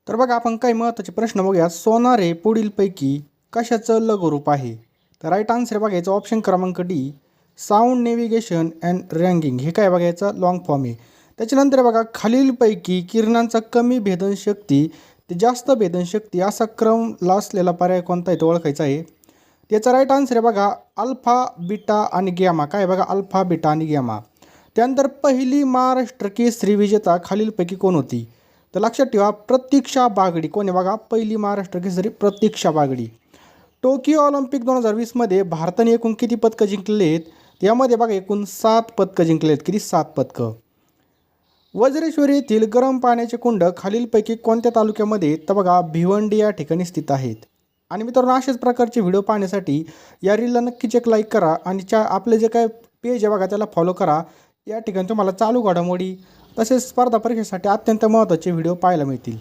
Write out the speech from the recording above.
तर बघा आपण काही महत्त्वाचे प्रश्न बघूया. सोनार पुढीलपैकी कशाचं लघुरूप आहे? तर राईट आन्सर बघायचं ऑप्शन क्रमांक डी, साऊंड नेव्हिगेशन अँड रँगिंग. हे काय बघायचं लॉंग फॉर्म आहे. त्याच्यानंतर बघा खालीलपैकी किरणांचा कमी भेदनशक्ती ते जास्त भेदनशक्ती असा क्रम असलेला पर्याय कोणता आहे तो ओळखायचा आहे. त्याचा राईट आन्सर आहे बघा अल्फा, बीटा आणि गॅमा. काय बघा अल्फा, बीटा आणि गॅमा. त्यानंतर पहिली महाराष्ट्र केसरी विजेता खालीलपैकी कोण होती? तर लक्षात ठेवा प्रतीक्षा बागडी. कोण आहे बघा पहिली महाराष्ट्र केसरी प्रतीक्षा बागडी. टोकियो ऑलिम्पिक 2020मध्ये भारताने एकूण किती पदकं जिंकलेली आहेत? यामध्ये बघा एकूण 7 पदकं जिंकले आहेत. किती? 7 पदकं. वज्रेश्वरी येथील गरम पाण्याचे कुंड खालीलपैकी कोणत्या तालुक्यामध्ये? तर बघा भिवंडी या ठिकाणी स्थित आहेत. आणि मित्रांनो अशाच प्रकारचे व्हिडिओ पाहण्यासाठी या रीलला नक्कीच एक लाईक करा आणि आपले जे काय पेज आहे बघा त्याला फॉलो करा. या ठिकाणी तुम्हाला चालू घडामोडी तसेच स्पर्धा परीक्षेसाठी अत्यंत महत्त्वाचे व्हिडिओ पाहायला मिळतील.